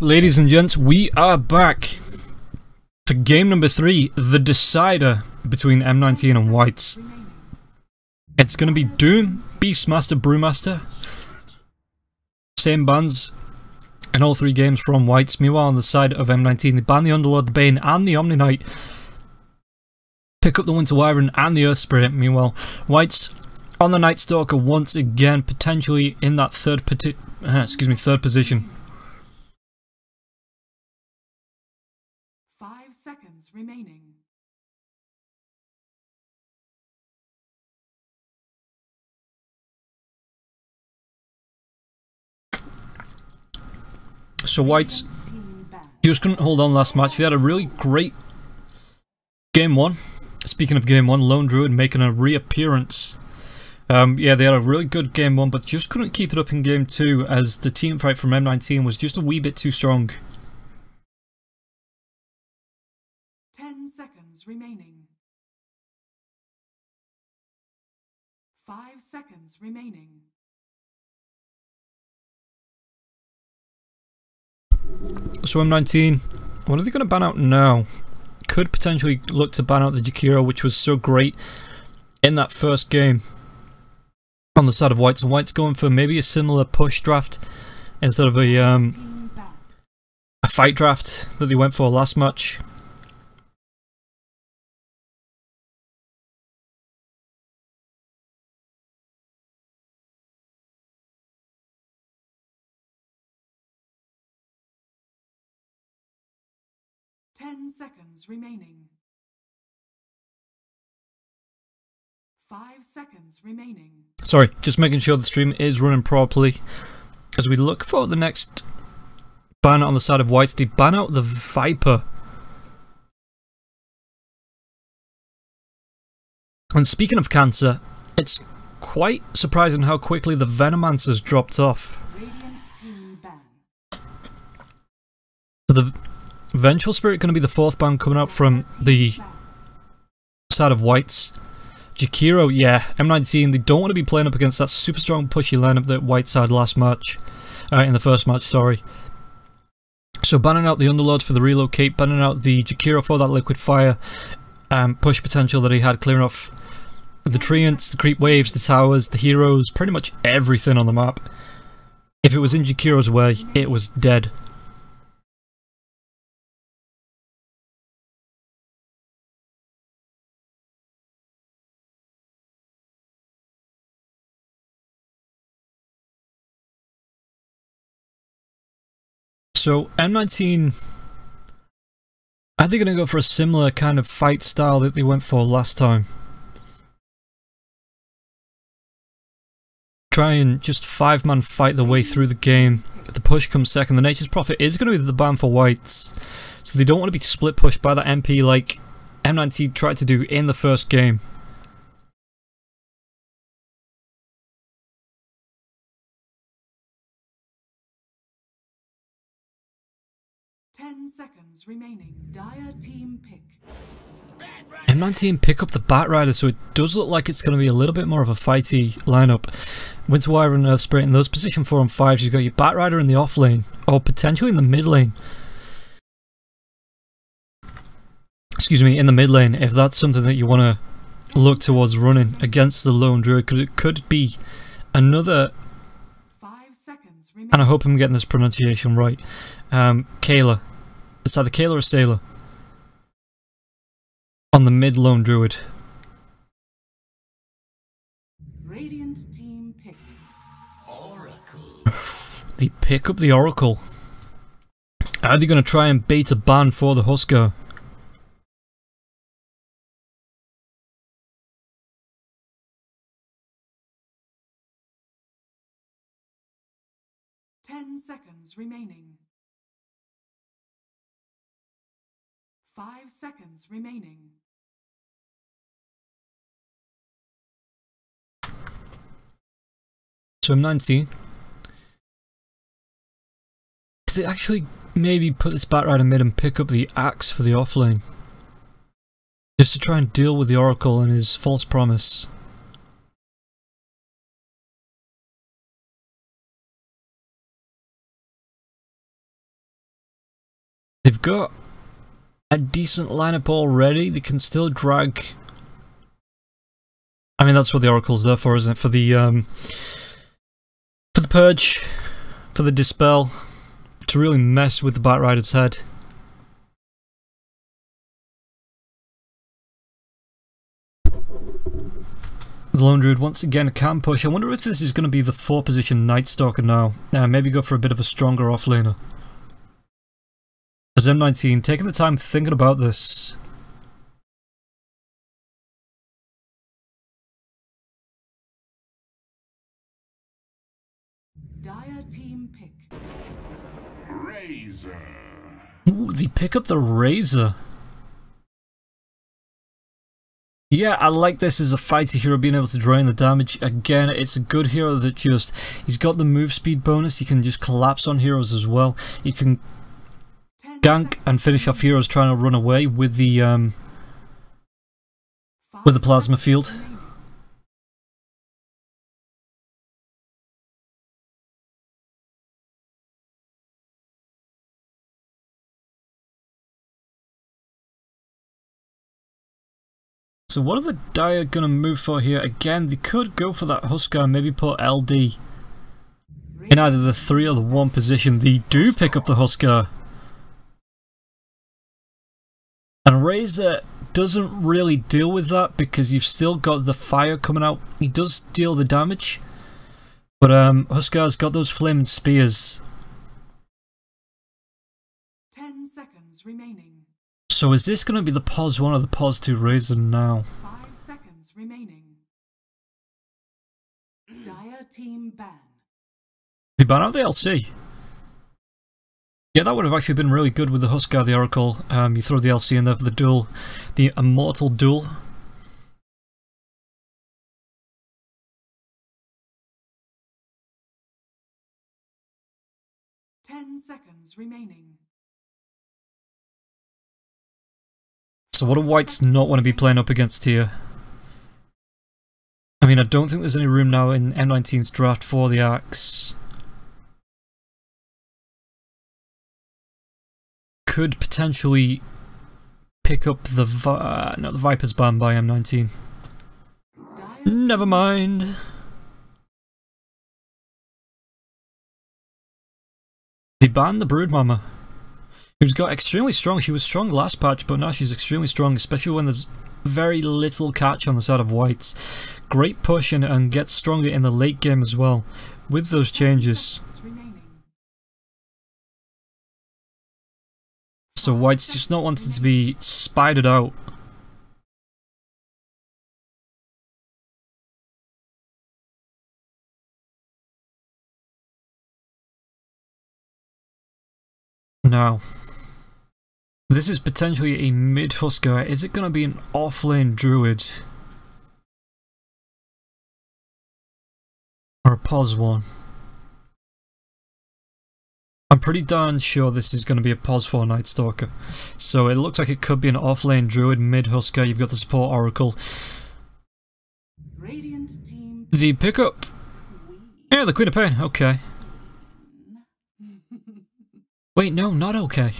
Ladies and gents, we are back for game number 3, the decider between M19 and Whites. It's going to be Doom, Beastmaster, Brewmaster. Same bans in all 3 games from Whites. Meanwhile, on the side of M19, they ban the Underlord, the Bane, and the Omni Knight. Pick up the Winter Wyvern and the Earth Spirit. Meanwhile, Whites on the Night Stalker once again, potentially in that third position. 5 seconds remaining. So Whites just couldn't hold on last match. They had a really great game 1. Speaking of game 1, Lone Druid making a reappearance. Yeah, they had a really good game 1, but just couldn't keep it up in game 2 as the team fight from M19 was just a wee bit too strong. 10 seconds remaining. 5 seconds remaining. So M19, what are they going to ban out now? Could potentially look to ban out the Jakiro, which was so great in that first game on the side of Whites. And Whites going for maybe a similar push draft instead of a fight draft that they went for last match. Ten seconds remaining. 5 seconds remaining. Sorry, just making sure the stream is running properly as we look for the next ban on the side of Whites. They ban out the Viper. And speaking of cancer, it's quite surprising how quickly the Venomancer's dropped off. Radiant team ban. So the Vengeful Spirit going to be the 4th ban coming up from the side of Whites. Jakiro, yeah, M19, they don't want to be playing up against that super strong pushy lineup that Whites had last match. In the first match, sorry. So banning out the Underlords for the relocate, banning out the Jakiro for that liquid fire push potential that he had, clearing off the Treants, the creep waves, the towers, the heroes, pretty much everything on the map. If it was in Jakiro's way, it was dead. So M19, are they going to go for a similar kind of fight style that they went for last time? Try and just 5-man fight the way through the game. The push comes second. The Nature's Prophet is going to be the ban for Whites. So they don't want to be split pushed by that MP like M19 tried to do in the first game. Seconds remaining. Dire team pick. M19 pick up the Batrider, so it does look like it's going to be a little bit more of a fighty lineup. Winter Wyvern and Earth Spirit in those position 4 and 5s. You've got your Batrider in the off lane, or potentially in the mid lane. Excuse me, in the mid lane, if that's something that you want to look towards running against the Lone Druid, because it could be another. 5 seconds remaining. And I hope I'm getting this pronunciation right. Kayla. It's either Kayla or Sailor on the mid Lone Druid. Radiant team pick. Oracle. They pick up the Oracle. Are they going to try and bait a ban for the Husker? Ten seconds remaining. 5 seconds remaining. So M19. Did they actually maybe put this Batrider mid and pick up the axe for the offlane? Just to try and deal with the Oracle and his false promise. They've got a decent lineup already. They can still drag. I mean, that's what the Oracle's there for, isn't it? For the Purge, for the Dispel, to really mess with the Batrider's head. The Lone Druid once again can push. I wonder if this is going to be the 4 position Night Stalker now. Maybe go for a bit of a stronger offlaner. As M19 taking the time thinking about this. Dire team pick. Razor. Ooh, they pick up the Razor. Yeah, I like this as a fighter hero being able to drain the damage. Again, it's a good hero that he's got the move speed bonus, he can just collapse on heroes as well. You can gank and finish off heroes trying to run away with the plasma field. So what are the Dire gonna move for here? Again, they could go for that Huskar and maybe put LD in either the 3 or the 1 position. They do pick up the Huskar. And Razor doesn't really deal with that because you've still got the fire coming out. He does deal the damage, but Huskar's got those flaming spears. 10 seconds remaining. So is this going to be the pos 1 or the pos 2 Razor now? 5 seconds remaining. Dire team ban. They ban out the LC. Yeah, that would have actually been really good with the Huskar, the Oracle. You throw the LC in there for the duel, the Immortal Duel. Ten seconds remaining. So what do Whites not want to be playing up against here? I mean, I don't think there's any room now in M19's draft for the Axe. Could potentially pick up the no, the Viper's banned by M19. Never mind. They banned the Broodmama, who's got extremely strong. She was strong last patch, but now she's extremely strong, especially when there's very little catch on the side of Whites. Great push and gets stronger in the late game as well with those changes. So White's just not wanting to be spidered out. Now, this is potentially a mid-Huskar. Is it going to be an off-lane Druid? Or a pos one? I'm pretty darn sure this is going to be a pos 4 Night Stalker. So it looks like it could be an off-lane Druid, mid-Huskar. You've got the support Oracle. Radiant team. The pickup. Yeah, the Queen of Pain. Okay. Wait, no, not okay.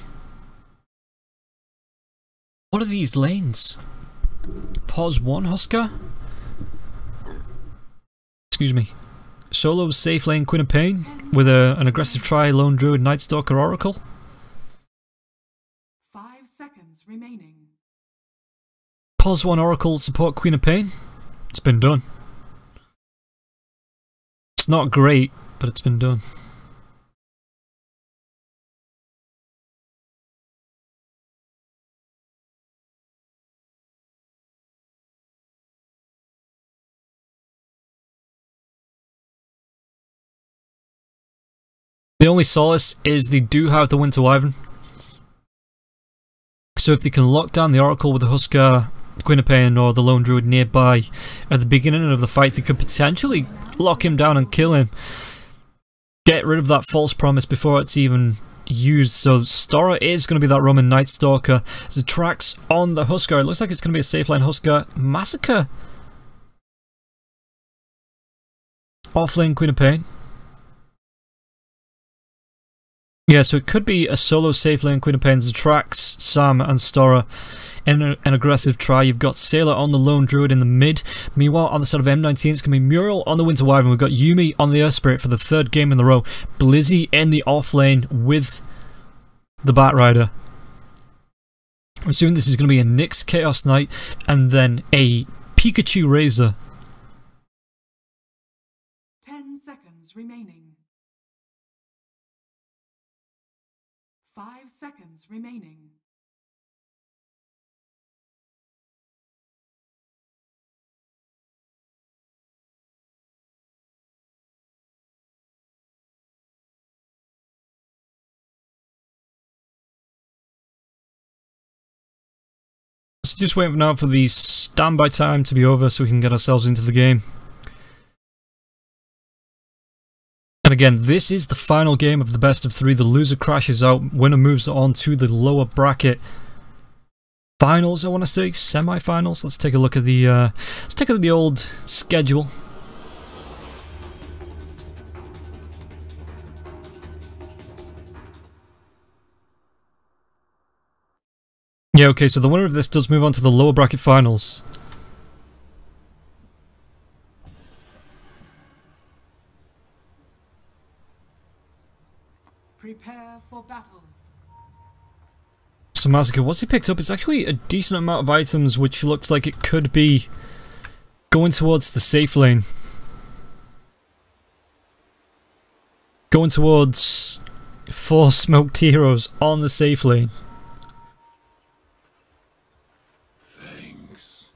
What are these lanes? Pos 1 Huskar? Excuse me. Solo safe lane Queen of Pain with an aggressive try Lone Druid Night Stalker Oracle. 5 seconds remaining. Pos 1 Oracle support Queen of Pain. It's been done. It's not great, but it's been done. The only solace is they do have the Winter Wyvern. So if they can lock down the Oracle with the Huskar, Queen of Pain or the Lone Druid nearby at the beginning of the fight, they could potentially lock him down and kill him. Get rid of that false promise before it's even used. So Stora is going to be that Roman Night Stalker. As it tracks on the Huskar, it looks like it's going to be a safe line Huskar. Massacre. Offlane Queen of Pain. Yeah, so it could be a solo safe lane. Queen of Pains attracts Sam and Stora in an aggressive try. You've got Sailor on the Lone Druid in the mid. Meanwhile, on the side of M19, it's going to be Muriel on the Winter Wyvern. We've got Yumi on the Earth Spirit for the third game in a row. Blizzy in the off lane with the Bat Rider. I'm assuming this is going to be a Nyx Chaos Knight and then a Pikachu Razor. 10 seconds remaining. 5 seconds remaining. So just waiting now for the standby time to be over so we can get ourselves into the game. And again, this is the final game of the best of 3. The loser crashes out, winner moves on to the lower bracket finals, I want to say, semi-finals. Let's take a look at the old schedule. Yeah, okay, so the winner of this does move on to the lower bracket finals. Prepare for battle. So Massacre, what's he picked up? It's actually a decent amount of items, which looks like it could be going towards the safe lane. Going towards 4 smoked heroes on the safe lane. Thanks.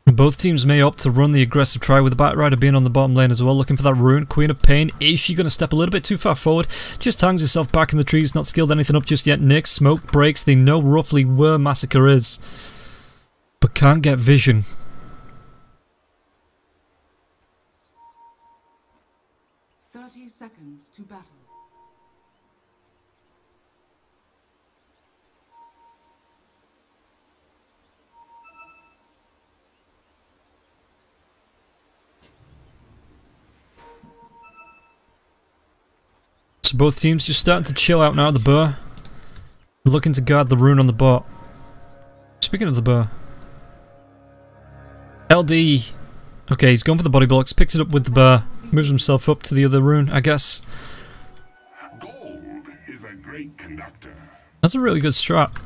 Both teams may opt to run the aggressive try, with the Bat Rider being on the bottom lane as well, looking for that rune. Queen of Pain, is she going to step a little bit too far forward? Just hangs herself back in the trees, not skilled anything up just yet. Nyx, smoke breaks, they know roughly where Massacre is, but can't get vision. Seconds to battle. So both teams just starting to chill out now. The Burr looking to guard the rune on the bot. Speaking of the Burr, LD, okay, he's gone for the body blocks, picks it up with the Burr, moves himself up to the other rune, I guess. Gold is a great conductor. That's a really good strat.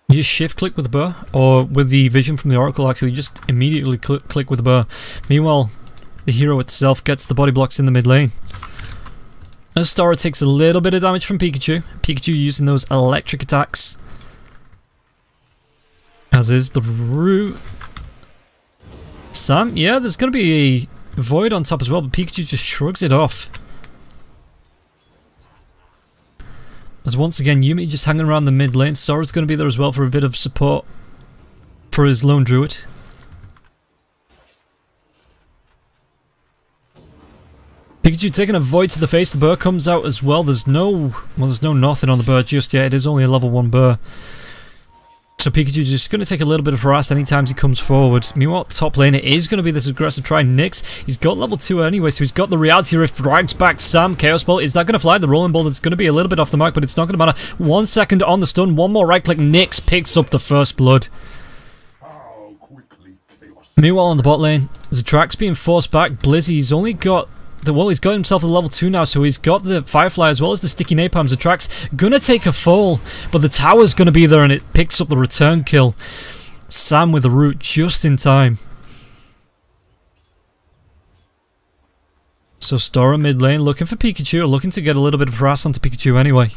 You just shift click with the Burr, or with the vision from the Oracle, actually, just immediately click with the Burr. Meanwhile, the hero itself gets the body blocks in the mid lane. As Stora takes a little bit of damage from Pikachu. Pikachu using those electric attacks. As is the root. Sam, yeah, there's going to be a void on top as well, but Pikachu just shrugs it off. As once again, Yumi just hanging around the mid lane. Sora's going to be there as well for a bit of support for his lone druid. Pikachu taking a void to the face. The Burr comes out as well. There's no nothing on the Burr just yet. It is only a level 1 Burr. So Pikachu's just going to take a little bit of harass anytime he comes forward. Meanwhile, top lane, it is going to be this aggressive try. Nyx, he's got level 2 anyway, so he's got the Reality Rift. Drags back Sam. Chaos Bolt, is that going to fly? The Rolling Bolt, it's going to be a little bit off the mark, but it's not going to matter. 1 second on the stun, one more right click. Nyx picks up the first blood. How quickly chaos. Meanwhile, on the bot lane, Zatrax being forced back. Blizzy's only got... he's got himself a level 2 now, so he's got the Firefly as well as the Sticky Napalm. Zatrax gonna take a fall, but the tower's gonna be there and it picks up the return kill. Sam with the root just in time. So Stora mid lane looking for Pikachu, looking to get a little bit of harass onto Pikachu anyway.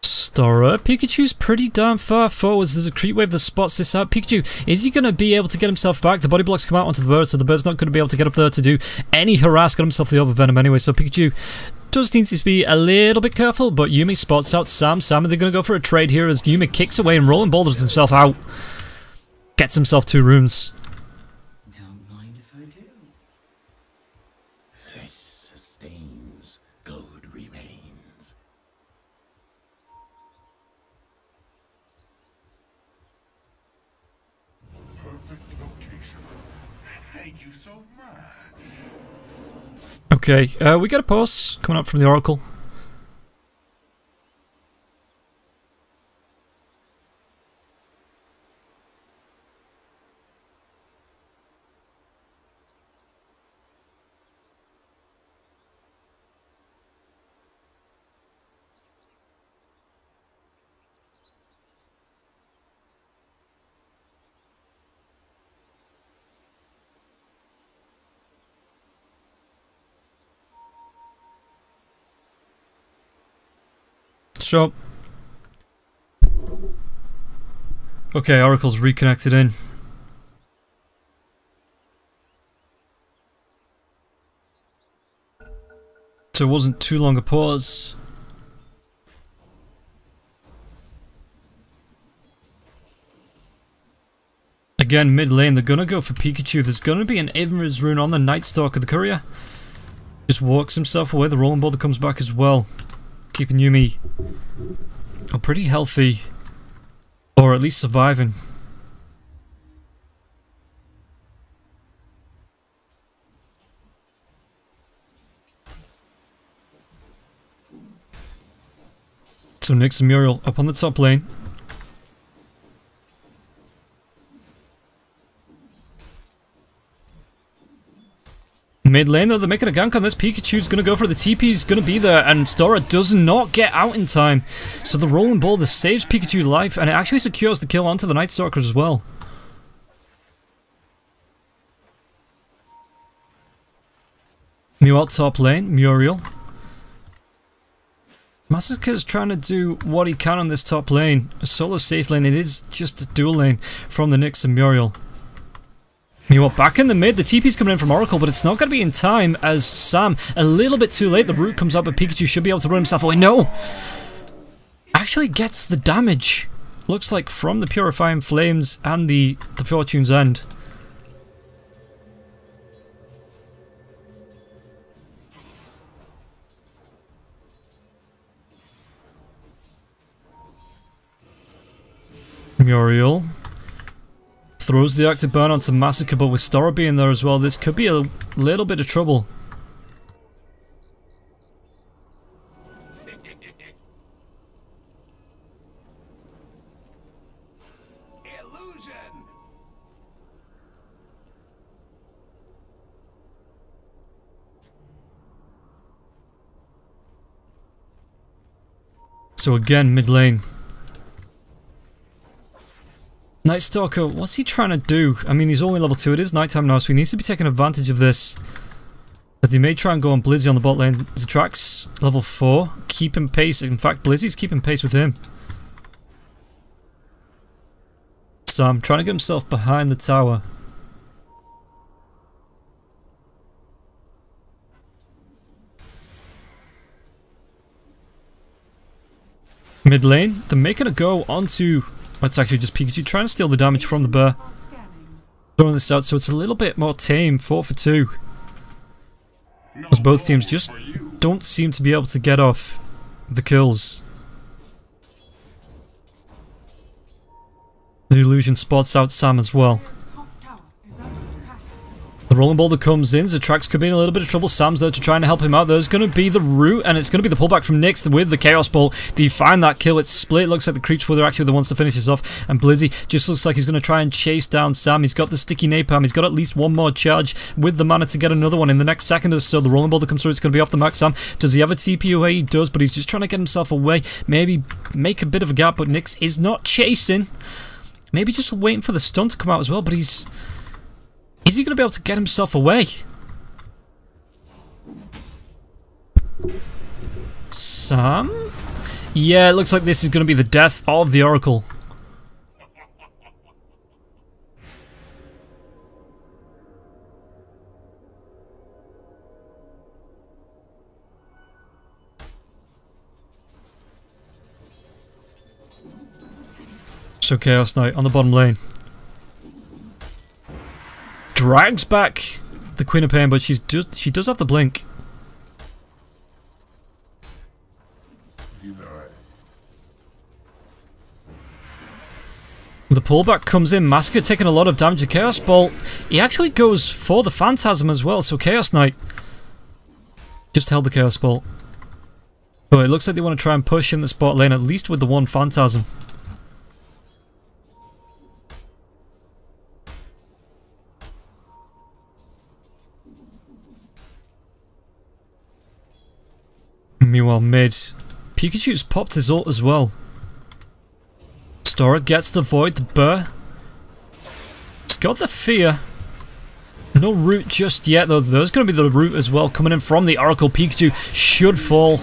Stora. Pikachu's pretty damn far forwards. There's a creep wave that spots this out. Pikachu, is he going to be able to get himself back? The body blocks come out onto the bird, so the bird's not going to be able to get up there to do any harass. Got himself the Orb of Venom anyway, so Pikachu does need to be a little bit careful, but Yumi spots out Sam. Sam, are they going to go for a trade here as Yumi kicks away and Rolling Boulders himself out? Gets himself 2 runes. Don't mind if I do. This sustains, gold remains. Perfect location. Thank you so much. Okay, we got a pause coming up from the Oracle. Sure. Okay, Oracle's reconnected in. So it wasn't too long a pause. Again, mid lane, they're gonna go for Pikachu. There's gonna be an Invis rune on the Night Stalker. The courier just walks himself away. The rolling boulder comes back as well, keeping Yuumi pretty healthy, or at least surviving. So Nyx and Muriel up on the top lane. Mid lane though, they're making a gank on this. Pikachu's gonna go for the TP's gonna be there, and Stora does not get out in time. So the rolling boulder saves Pikachu life, and it actually secures the kill onto the Night Stalker as well. Mew out top lane, Muriel. Massacre's trying to do what he can on this top lane. A solo safe lane, it is just a dual lane from the Nyx and Muriel. Mew back in the mid, the TP's coming in from Oracle, but it's not going to be in time as Sam, a little bit too late, the root comes up, but Pikachu should be able to run himself away. No! Actually gets the damage. Looks like from the Purifying Flames and the Fortune's End. Muriel throws the active burn onto Massacre, but with Stora being there as well, this could be a little bit of trouble. Illusion. So again, mid lane. Night Stalker, what's he trying to do? I mean, he's only level 2, it is nighttime now, so he needs to be taking advantage of this. But he may try and go on Blizzy on the bot lane. Zatrax, level 4, keeping pace. In fact, Blizzy's keeping pace with him. Sam trying to get himself behind the tower. Mid lane, they're making a go onto... It's actually just Pikachu trying to steal the damage from the bear. Throwing this out, so it's a little bit more tame, 4 for 2. As both teams just don't seem to be able to get off the kills. The illusion spots out Sam as well. The rolling boulder comes in, Zatrax could be in a little bit of trouble. Sam's there to try and help him out. There's going to be the root, and it's going to be the pullback from Nyx with the Chaos Ball. They find that kill, it's split. Looks like the creeps were actually the ones to finish this off, and Blizzy just looks like he's going to try and chase down Sam. He's got the sticky napalm, he's got at least one more charge with the mana to get another one in the next second or so. The rolling boulder comes through, it's going to be off the max. Sam, does he have a TP away? He does, but he's just trying to get himself away. Maybe make a bit of a gap, but Nyx is not chasing. Maybe just waiting for the stun to come out as well, but he's... Is he going to be able to get himself away? Sam? Yeah, it looks like this is going to be the death of the Oracle. So Chaos Knight on the bottom lane. Drags back the Queen of Pain, but she does have the blink. The pullback comes in. Massacre taking a lot of damage. The Chaos Bolt, he actually goes for the Phantasm as well, so Chaos Knight just held the Chaos Bolt. But it looks like they want to try and push in the spot lane, at least with the one Phantasm. Meanwhile, mid, Pikachu's popped his ult as well. Stora gets the Void, the Burr. It's got the Fear. No root just yet, though. There's going to be the root as well coming in from the Oracle. Pikachu should fall.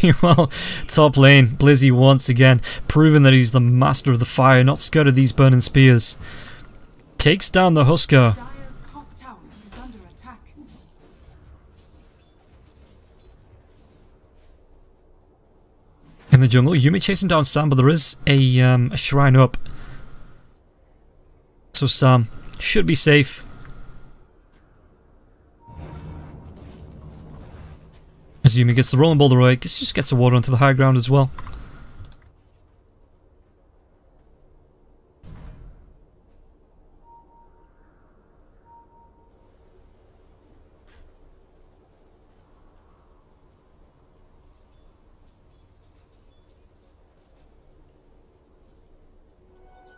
Meanwhile, top lane, Blizzy once again, proving that he's the master of the fire, not scared of these burning spears. Takes down the Huskar. Dire's top tower is under attack. In the jungle, Yumi chasing down Sam, but there is a shrine up. So Sam should be safe. As Yumi gets the rolling boulder away, this just gets the water onto the high ground as well.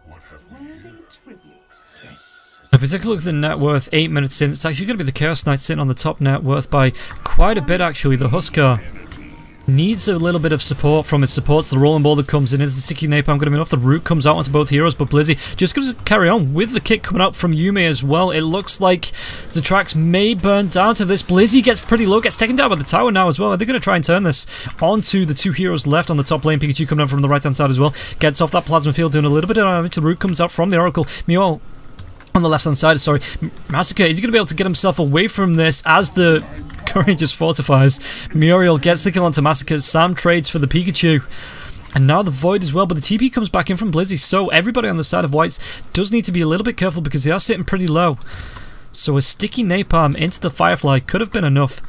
What have we here? If we take a look at the net worth, 8 minutes in, it's actually going to be the Chaos Knight sitting on the top net worth by quite a bit actually. The Huskar needs a little bit of support from its supports. The rolling boulder comes in. Is the sticky napalm going to be enough? The root comes out onto both heroes, but Blizzy just going to carry on with the kick coming out from Yumi as well. It looks like the tracks may burn down to this. Blizzy gets pretty low, gets taken down by the tower now as well. Are they going to try and turn this onto the two heroes left on the top lane? Pikachu coming down from the right hand side as well. Gets off that plasma field, doing a little bit of damage. The root comes out from the Oracle. Meanwhile, on the left hand side, sorry, Massacre, is he going to be able to get himself away from this as the current just fortifies? Muriel gets the kill onto Massacre. Sam trades for the Pikachu. And now the Void as well, but the TP comes back in from Blizzy, so everybody on the side of Whites does need to be a little bit careful because they are sitting pretty low. So a sticky napalm into the Firefly could have been enough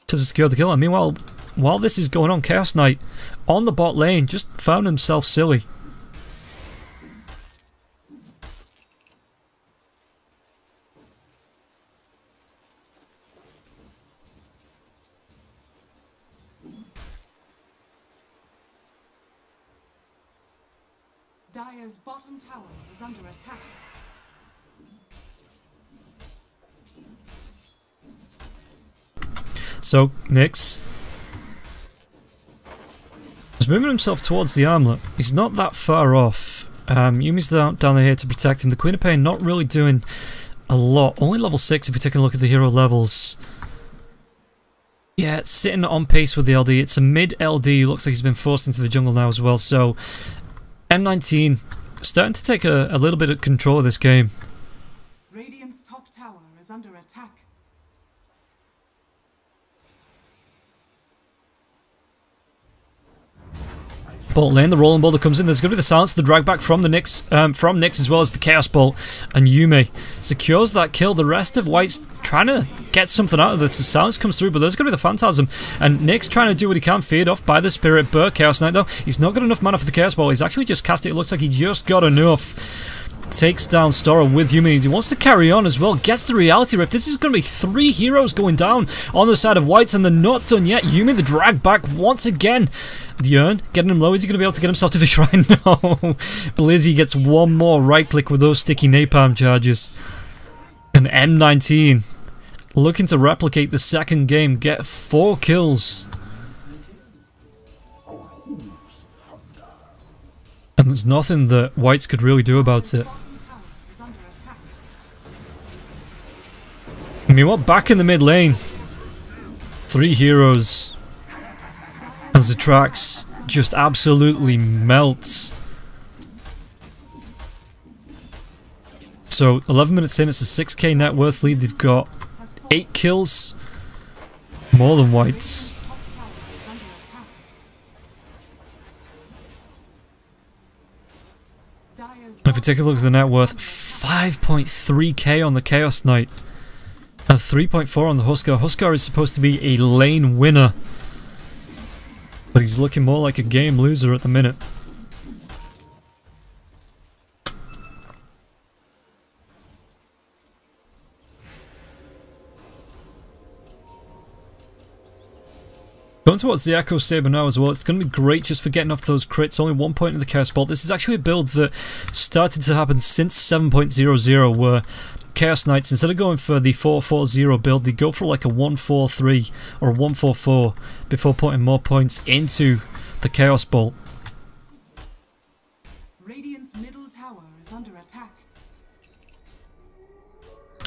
to secure the kill. And meanwhile, while this is going on, Chaos Knight on the bot lane just found himself silly. Dire's bottom tower is under attack. So, Nyx is moving himself towards the armlet. He's not that far off. Yumi's down here to protect him. The Queen of Pain not really doing a lot. Only level 6 if we take a look at the hero levels. Yeah, it's sitting on pace with the LD. It's a mid LD. Looks like he's been forced into the jungle now as well. So, M19 starting to take a little bit of control of this game. Radiant's top tower is under attack. Bolt lane, the rolling boulder comes in. There's going to be the silence, the drag back from the Nyx as well as the Chaos Bolt, and Yume secures that kill. The rest of White's trying to get something out of this. The silence comes through, but there's going to be the Phantasm, and Nyx trying to do what he can, feared off by the Spirit Burr. Chaos Knight though, he's not got enough mana for the Chaos Bolt. He's actually just cast it. It looks like he just got enough. Takes down Stora with Yumi. He wants to carry on as well. Gets the Reality Rift. This is going to be 3 heroes going down on the side of Whites, and they're not done yet. Yumi the drag back once again. The Urn getting him low. Is he going to be able to get himself to the shrine? No. Blizzy gets one more right click with those sticky napalm charges. And M19 looking to replicate the second game. Get 4 kills. And there's nothing that Whites could really do about it. I mean, what? Back in the mid lane. 3 heroes. As the tracks just absolutely melts. So 11 minutes in, it's a 6k net worth lead. They've got 8 kills. More than Whites. If we take a look at the net worth, 5.3k on the Chaos Knight. And 3.4 on the Huskar. Huskar is supposed to be a lane winner. But he's looking more like a game loser at the minute. Going towards the Echo Saber now as well. It's going to be great just for getting off those crits. Only 1 point in the Chaos Bolt. This is actually a build that started to happen since 7.00, where Chaos Knights, instead of going for the 4-4-0 build, they go for like a 1-4-3 or a 1-4-4 before putting more points into the Chaos Bolt. Radiant's middle tower is under attack.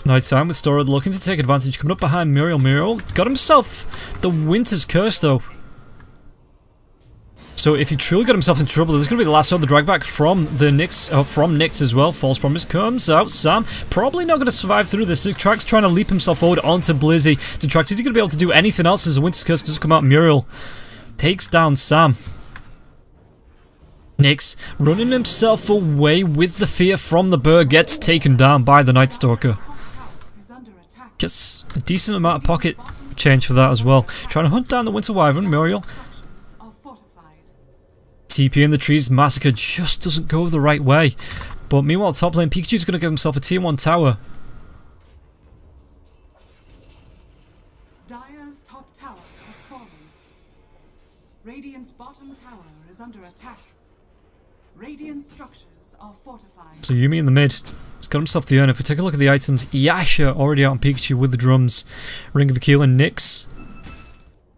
Nighttime with Storad looking to take advantage. Coming up behind Muriel. Muriel got himself the Winter's Curse though. So if he truly got himself into trouble, this is going to be the last of the drag back from the Nyx, from Nyx as well. False Promise comes out. Sam probably not going to survive through this. Detract's trying to leap himself forward onto Blizzy. Detract, is he going to be able to do anything else as the Winter's Curse does come out? Muriel takes down Sam. Nyx running himself away with the fear from the Burr, gets taken down by the Night Stalker. Gets a decent amount of pocket change for that as well. Trying to hunt down the Winter Wyvern. Muriel. TP in the trees. Massacre just doesn't go the right way. But meanwhile, top lane, Pikachu's going to get himself a tier 1 tower. Dire's top tower has fallen. Radiant's bottom tower is under attack. Radiant structures are fortified. So Yuumi in the mid. He's got himself the urn. If we take a look at the items, Yasha already out on Pikachu with the drums. Ring of Akil and Nyx.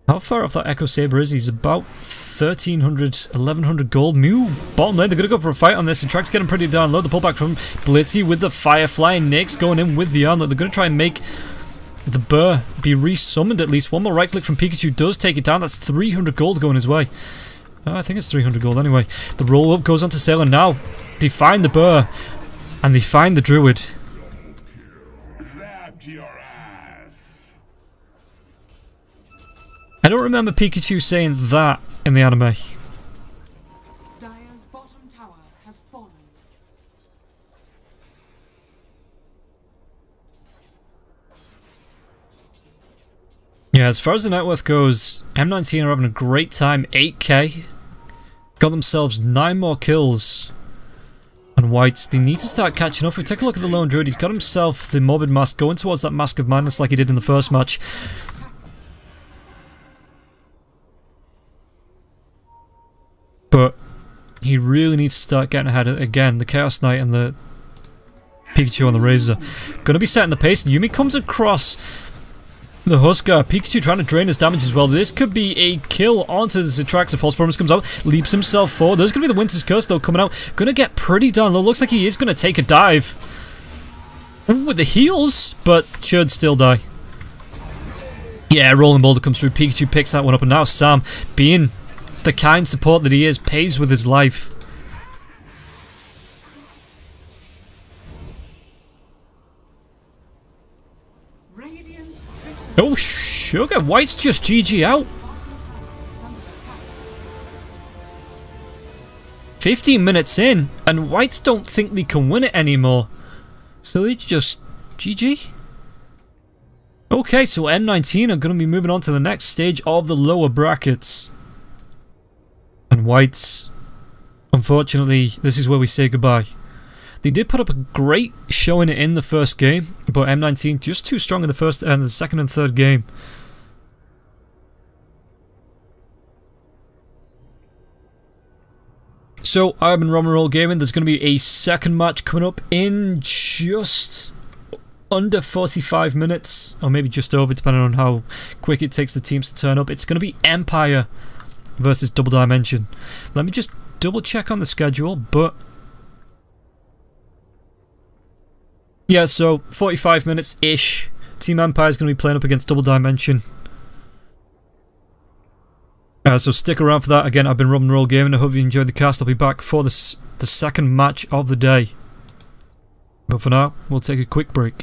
How far off that Echo Saber is he? He's about 1,300, 1,100 gold. Mew, bottom lane, they're going to go for a fight on this. The track's getting pretty down low. The pullback from Blitzy with the Firefly. And Nyx going in with the armlet. They're going to try and make the Burr be resummoned at least. One more right click from Pikachu does take it down. That's 300 gold going his way. I think it's 300 gold anyway. The roll up goes on to Sailor now. They find the Burr. And they find the Druid. Zapped your ass. I don't remember Pikachu saying that in the anime. Dire's bottom tower has fallen. Yeah, as far as the net worth goes, M19 are having a great time. 8k. Got themselves 9 more kills. And Whites, they need to start catching up. If we take a look at the Lone Druid, he's got himself the Morbid Mask going towards that Mask of Madness like he did in the first match. But he really needs to start getting ahead of, again, the Chaos Knight and the Pikachu on the Razor. Gonna be setting the pace. Yuumi comes across the Huskar. Pikachu trying to drain his damage as well. This could be a kill onto the Zitrax. False Promise comes out, leaps himself forward. There's going to be the Winter's Curse though coming out. Going to get pretty down low. Looks like he is going to take a dive. Ooh, with the heals, but should still die. Yeah, Rolling Boulder comes through. Pikachu picks that one up, and now Sam, being the kind support that he is, pays with his life. Oh, sugar! White's just GG out. 15 minutes in, and Whites don't think they can win it anymore. So they just GG. Okay, so M19 are going to be moving on to the next stage of the lower brackets. And Whites, unfortunately, this is where we say goodbye. They did put up a great showing in the first game, but M19 just too strong in the first and the second and third game. So, I'm in Roman Roll Gaming. There's going to be a second match coming up in just under 45 minutes, or maybe just over, depending on how quick it takes the teams to turn up. It's going to be Empire versus Double Dimension. Let me just double check on the schedule, but yeah, so 45 minutes-ish. Team Empire is going to be playing up against Double Dimension. So stick around for that. Again, I've been Roman Roll Gaming. I hope you enjoyed the cast. I'll be back for the second match of the day. But for now, we'll take a quick break.